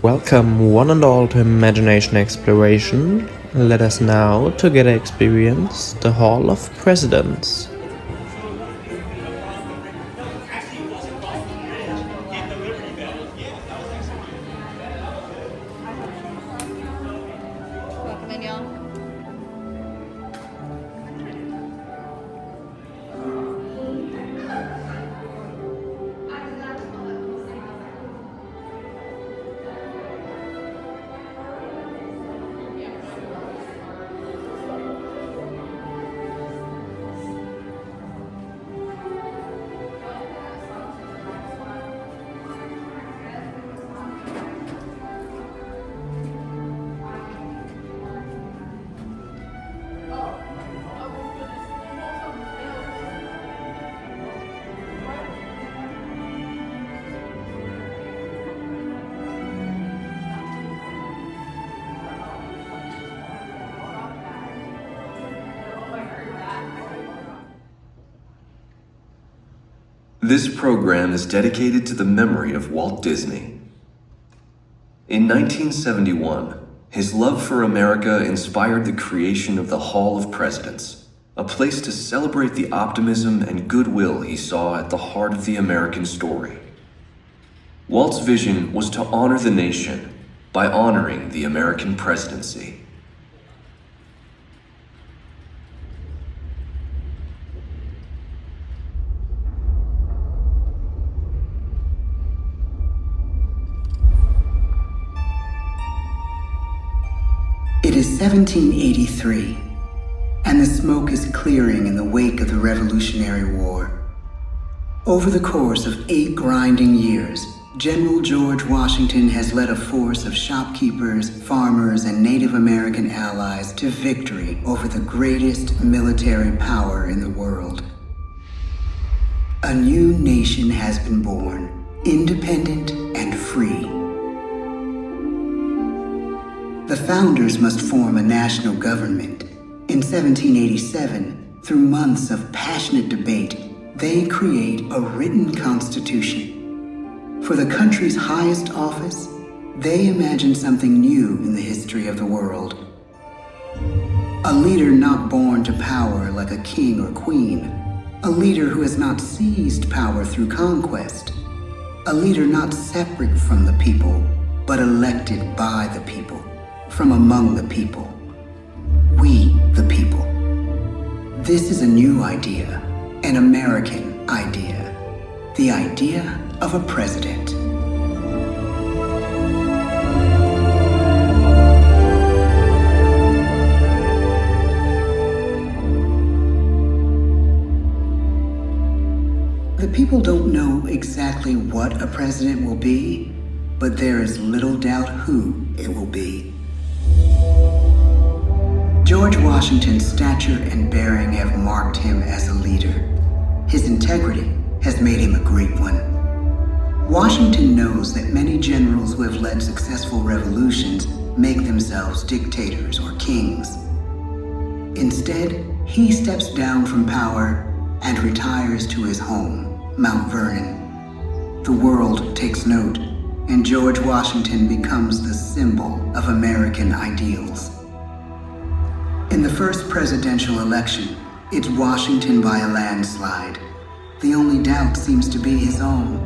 Welcome one and all to Imagination Exploration. Let us now together experience the Hall of Presidents. Welcome in, y'all. This program is dedicated to the memory of Walt Disney. In 1971, his love for America inspired the creation of the Hall of Presidents, a place to celebrate the optimism and goodwill he saw at the heart of the American story. Walt's vision was to honor the nation by honoring the American presidency. It is 1783, and the smoke is clearing in the wake of the Revolutionary War. Over the course of 8 grinding years, General George Washington has led a force of shopkeepers, farmers, and Native American allies to victory over the greatest military power in the world. A new nation has been born, independent and free. The founders must form a national government. In 1787, through months of passionate debate, they create a written constitution. For the country's highest office, they imagine something new in the history of the world. A leader not born to power like a king or queen. A leader who has not seized power through conquest. A leader not separate from the people, but elected by the people. From among the people. We, the people. This is a new idea, an American idea. The idea of a president. The people don't know exactly what a president will be, but there is little doubt who it will be. George Washington's stature and bearing have marked him as a leader. His integrity has made him a great one. Washington knows that many generals who have led successful revolutions make themselves dictators or kings. Instead, he steps down from power and retires to his home, Mount Vernon. The world takes note, and George Washington becomes the symbol of American ideals. In the first presidential election, it's Washington by a landslide. The only doubt seems to be his own.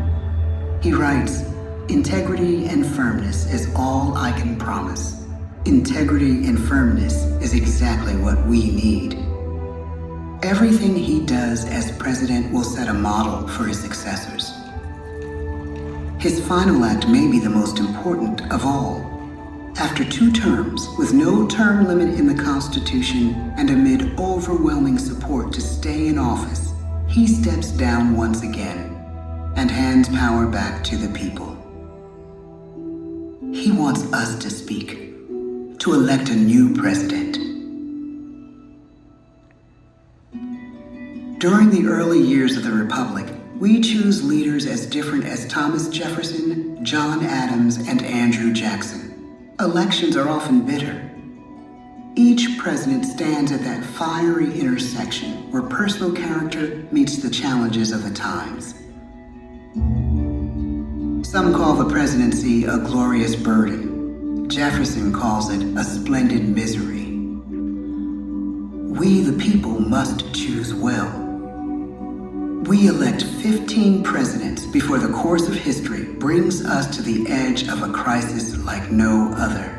He writes, "Integrity and firmness is all I can promise. Integrity and firmness is exactly what we need." Everything he does as president will set a model for his successors. His final act may be the most important of all. After 2 terms, with no term limit in the Constitution and amid overwhelming support to stay in office, he steps down once again and hands power back to the people. He wants us to speak, to elect a new president. During the early years of the Republic, we choose leaders as different as Thomas Jefferson, John Adams, and Andrew Jackson. Elections are often bitter. Each president stands at that fiery intersection where personal character meets the challenges of the times. Some call the presidency a glorious burden. Jefferson calls it a splendid misery. We, the people, must choose well. We elect 15 presidents before the course of history brings us to the edge of a crisis like no other.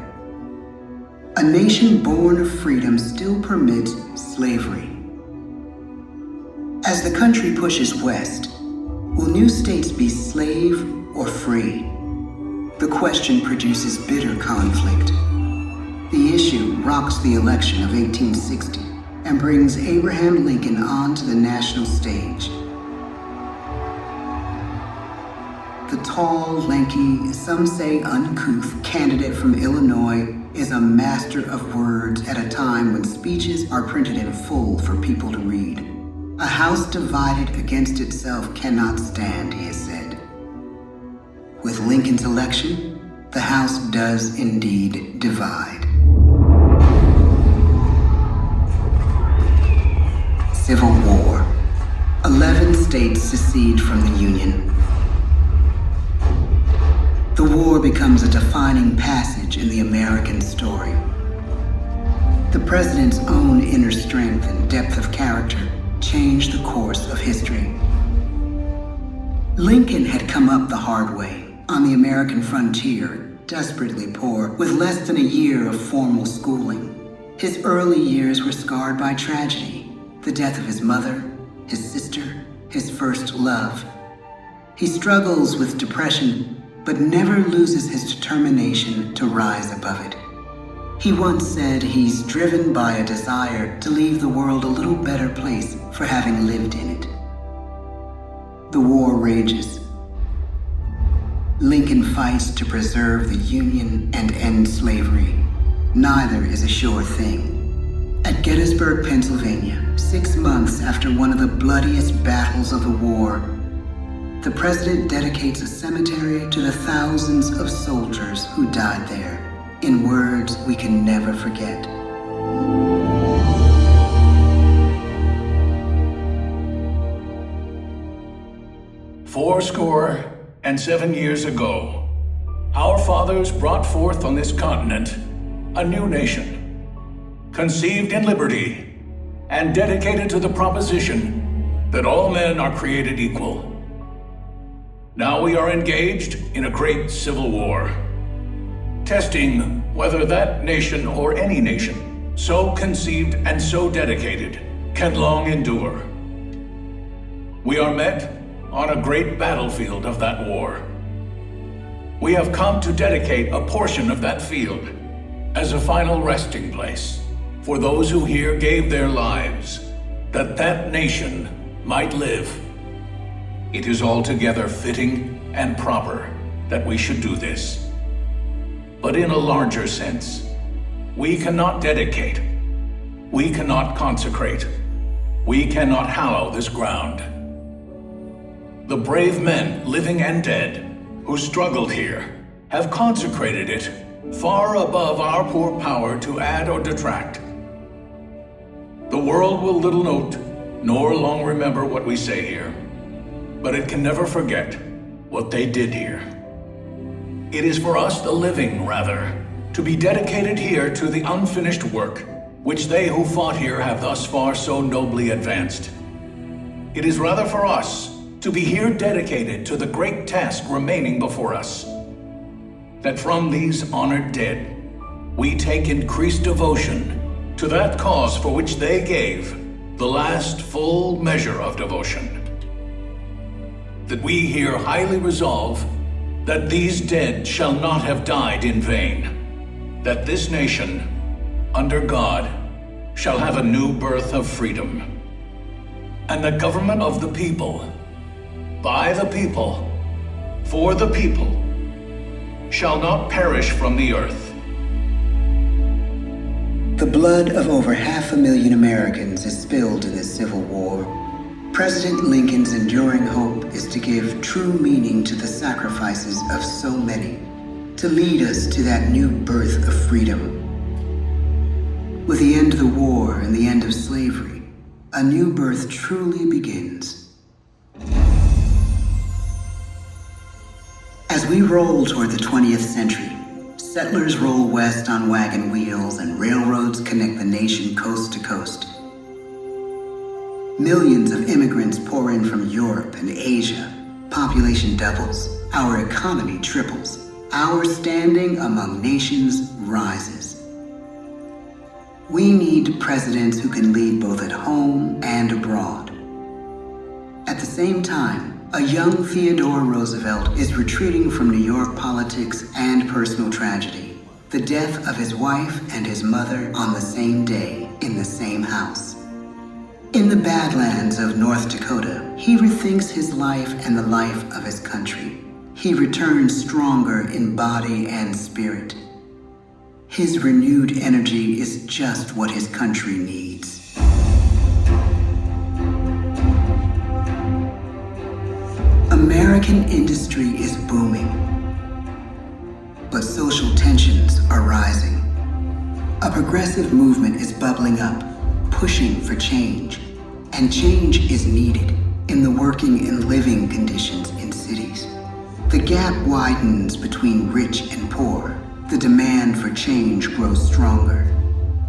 A nation born of freedom still permits slavery. As the country pushes west, will new states be slave or free? The question produces bitter conflict. The issue rocks the election of 1860 and brings Abraham Lincoln onto the national stage. The tall, lanky, some say uncouth candidate from Illinois is a master of words at a time when speeches are printed in full for people to read. A house divided against itself cannot stand, he has said. With Lincoln's election, the House does indeed divide. Civil War. 11 states secede from the Union. The war becomes a defining passage in the American story. The president's own inner strength and depth of character changed the course of history. Lincoln had come up the hard way, on the American frontier, desperately poor, with less than a year of formal schooling. His early years were scarred by tragedy, the death of his mother, his sister, his first love. He struggles with depression, but never loses his determination to rise above it. He once said he's driven by a desire to leave the world a little better place for having lived in it. The war rages. Lincoln fights to preserve the Union and end slavery. Neither is a sure thing. At Gettysburg, Pennsylvania, 6 months after one of the bloodiest battles of the war, the president dedicates a cemetery to the thousands of soldiers who died there, in words we can never forget. "Fourscore-and-7 years ago, our fathers brought forth on this continent a new nation, conceived in liberty and dedicated to the proposition that all men are created equal. Now we are engaged in a great civil war, testing whether that nation or any nation, so conceived and so dedicated, can long endure. We are met on a great battlefield of that war. We have come to dedicate a portion of that field as a final resting place for those who here gave their lives, that that nation might live. It is altogether fitting and proper that we should do this. But in a larger sense, we cannot dedicate, we cannot consecrate, we cannot hallow this ground. The brave men, living and dead, who struggled here, have consecrated it far above our poor power to add or detract. The world will little note, nor long remember what we say here, but it can never forget what they did here. It is for us, the living, rather, to be dedicated here to the unfinished work which they who fought here have thus far so nobly advanced. It is rather for us to be here dedicated to the great task remaining before us, that from these honored dead we take increased devotion to that cause for which they gave the last full measure of devotion. That we here highly resolve that these dead shall not have died in vain, that this nation, under God, shall have a new birth of freedom, and the government of the people, by the people, for the people, shall not perish from the earth. The blood of over 500,000 Americans is spilled in this Civil War. President Lincoln's enduring hope is to give true meaning to the sacrifices of so many, to lead us to that new birth of freedom. With the end of the war and the end of slavery, a new birth truly begins. As we we roll toward the 20th century, settlers roll west on wagon wheels and railroads connect the nation coast to coast. Millions of immigrants pour in from Europe and Asia. Population doubles. Our economy triples. Our standing among nations rises. We need presidents who can lead both at home and abroad. At the same time, a young Theodore Roosevelt is retreating from New York politics and personal tragedy. The death of his wife and his mother on the same day in the same house. In the Badlands of North Dakota, he rethinks his life and the life of his country. He returns stronger in body and spirit. His renewed energy is just what his country needs. American industry is booming, but social tensions are rising. A progressive movement is bubbling up, pushing for change, and change is needed in the working and living conditions in cities. The gap widens between rich and poor. The demand for change grows stronger.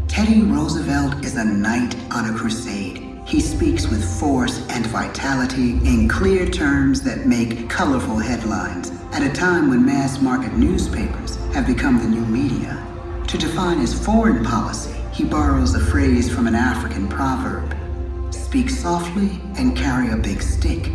Teddy Roosevelt is a knight on a crusade. He speaks with force and vitality in clear terms that make colorful headlines at a time when mass market newspapers have become the new media. To define his foreign policy, he borrows a phrase from an African proverb: speak softly and carry a big stick.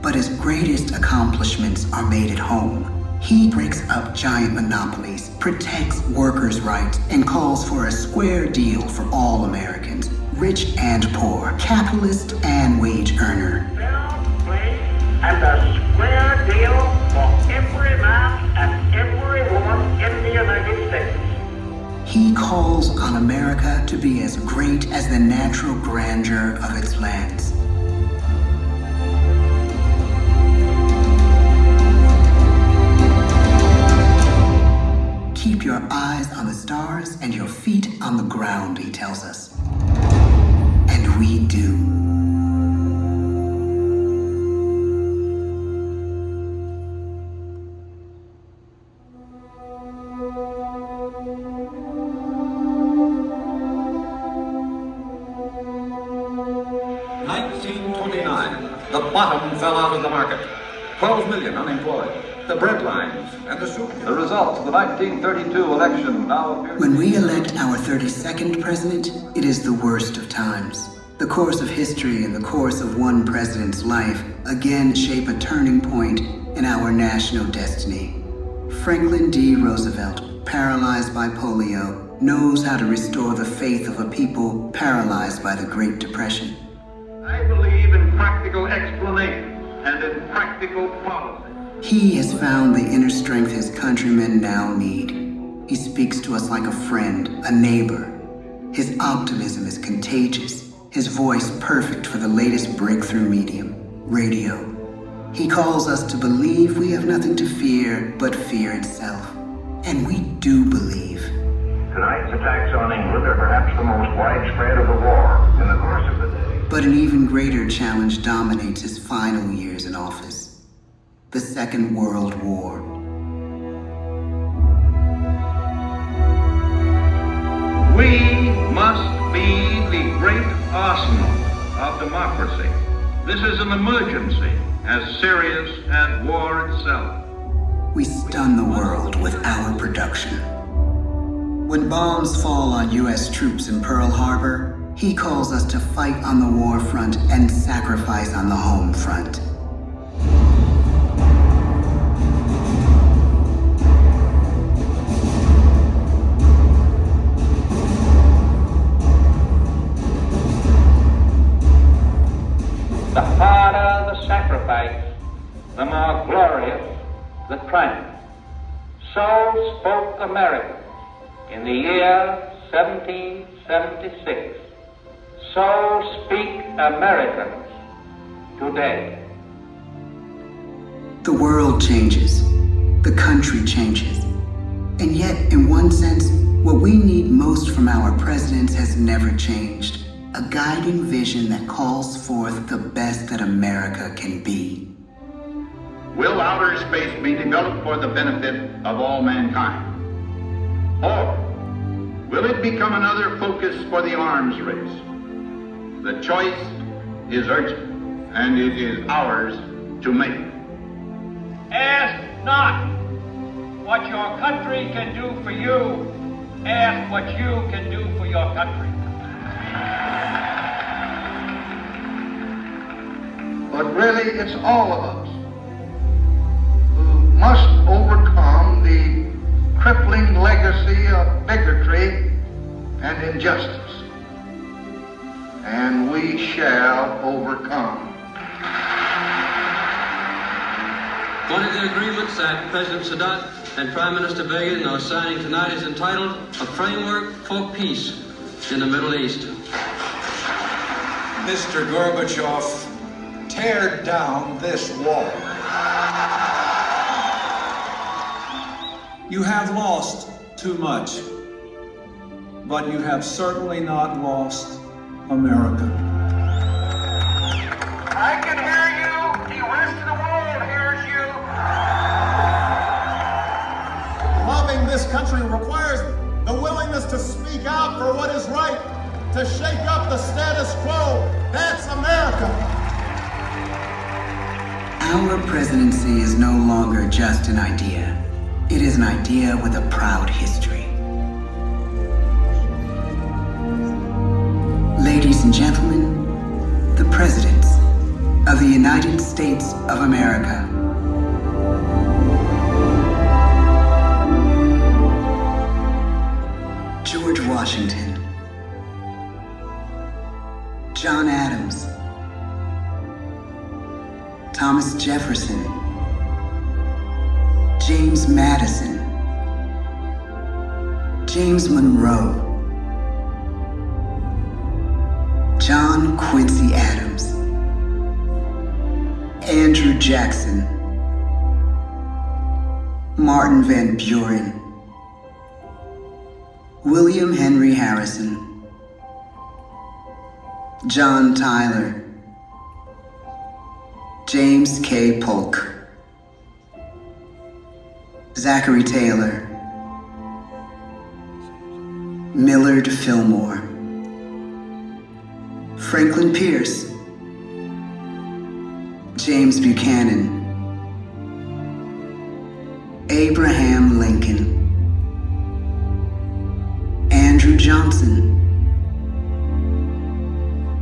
But his greatest accomplishments are made at home. He breaks up giant monopolies, protects workers' rights, and calls for a square deal for all Americans, rich and poor, capitalist and wage earner. Fair play and a square deal for every man and every woman in the United States. He calls on America to be as great as the natural grandeur of its lands. Keep your eyes on the stars and your feet on the ground, he tells us. And we do. The bottom fell out of the market. 12 million unemployed. The bread lines and the soup. The results of the 1932 election now appear. When we elect our 32nd president, it is the worst of times. The course of history and the course of one president's life again shape a turning point in our national destiny. Franklin D. Roosevelt, paralyzed by polio, knows how to restore the faith of a people paralyzed by the Great Depression. I believe in practical explanation and in practical policy. He has found the inner strength his countrymen now need. He speaks to us like a friend, a neighbor. His optimism is contagious, his voice perfect for the latest breakthrough medium, radio. He calls us to believe we have nothing to fear but fear itself. And we do believe. Tonight's attacks on England are perhaps the most widespread of the war. In the course of the day. But an even greater challenge dominates his final years in office. The Second World War. We must be the great arsenal of democracy. This is an emergency as serious as war itself. We stun the world with our production. When bombs fall on U.S. troops in Pearl Harbor, he calls us to fight on the war front and sacrifice on the home front. The harder the sacrifice, the more glorious the triumph. So spoke America in the year 1776. So speak Americans today. The world changes. The country changes. And yet, in one sense, what we need most from our presidents has never changed. A guiding vision that calls forth the best that America can be. will outer space be developed for the benefit of all mankind? Or will it become another focus for the arms race? The choice is urgent, and it is ours to make. Ask not what your country can do for you. Ask what you can do for your country. But really, it's all of us who must overcome the crippling legacy of bigotry and injustice. And we shall overcome. One of the agreements that President Sadat and Prime Minister Begin are signing tonight is entitled A Framework for Peace in the Middle East. Mr. Gorbachev, tear down this wall. You have lost too much, but you have certainly not lost America. I can hear you. The rest of the world hears you. Loving this country requires the willingness to speak out for what is right, to shake up the status quo. That's America. Our presidency is no longer just an idea. It is an idea with a proud history. Ladies and gentlemen, the presidents of the United States of America. George Washington, John Adams, Thomas Jefferson, James Madison, James Monroe, John Quincy Adams, Andrew Jackson, Martin Van Buren, William Henry Harrison, John Tyler, James K. Polk, Zachary Taylor, Millard Fillmore, Franklin Pierce, James Buchanan, Abraham Lincoln, Andrew Johnson,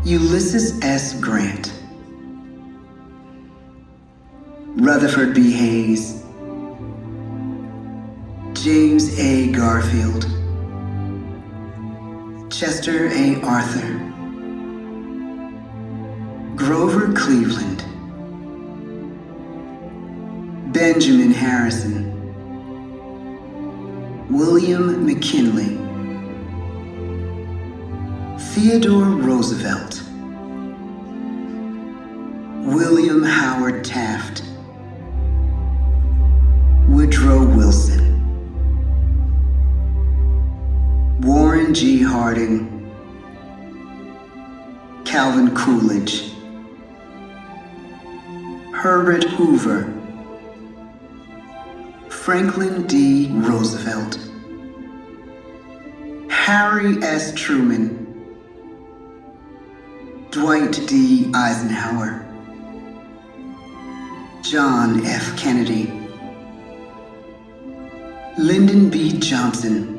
Ulysses S. Grant, Rutherford B. Hayes, James A. Garfield, Chester A. Arthur, Grover Cleveland, Benjamin Harrison, William McKinley, Theodore Roosevelt, William Howard Taft, Woodrow Wilson, Warren G. Harding, Calvin Coolidge, Herbert Hoover, Franklin D. Roosevelt, Harry S. Truman, Dwight D. Eisenhower, John F. Kennedy, Lyndon B. Johnson,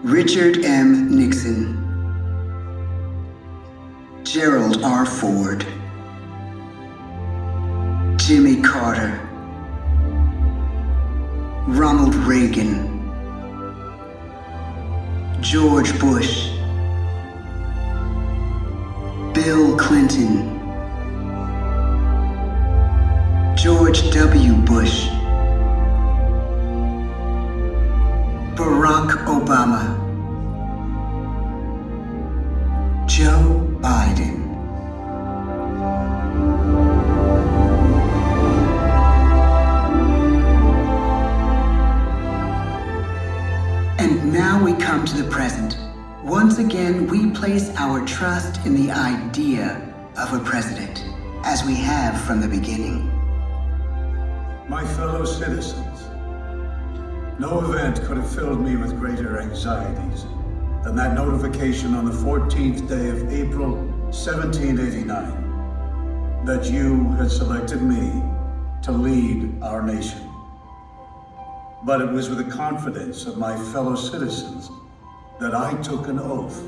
Richard M. Nixon, Gerald R. Ford, Jimmy Carter, Ronald Reagan, George Bush, Bill Clinton, George W. Bush, Barack Obama, Joe Biden. And now we come to the present. Once again, we place our trust in the idea of a president. as we have from the beginning. My fellow citizens, no event could have filled me with greater anxieties than that notification on the 14th day of April, 1789, that you had selected me to lead our nation. But it was with the confidence of my fellow citizens that I took an oath.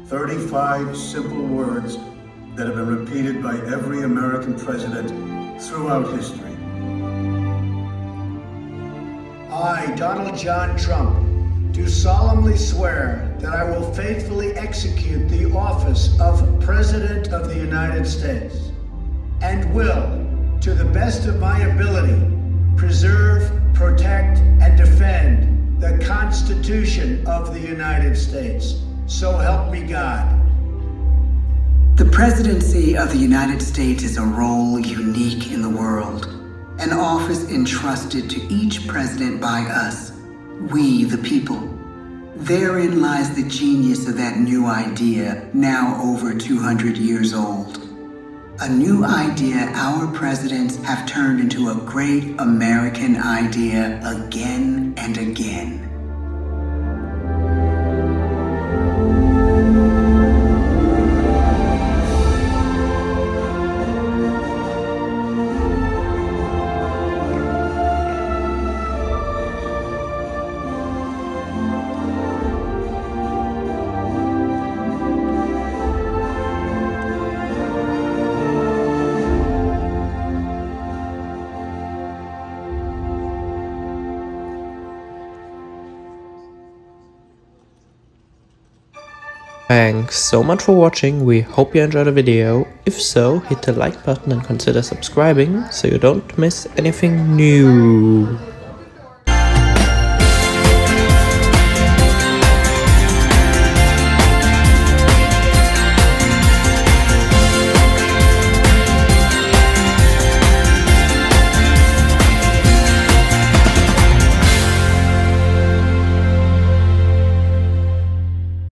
35 simple words that have been repeated by every American president throughout history. I, Donald John Trump, do solemnly swear that I will faithfully execute the office of President of the United States and will, to the best of my ability, preserve, protect, and defend the Constitution of the United States. So help me God. The presidency of the United States is a role unique in the world, an office entrusted to each president by us, we the people. Therein lies the genius of that new idea, now over 200 years old. A new idea our presidents have turned into a great American idea again and again. Thanks so much for watching, we hope you enjoyed the video. If so, hit the like button and consider subscribing so you don't miss anything new.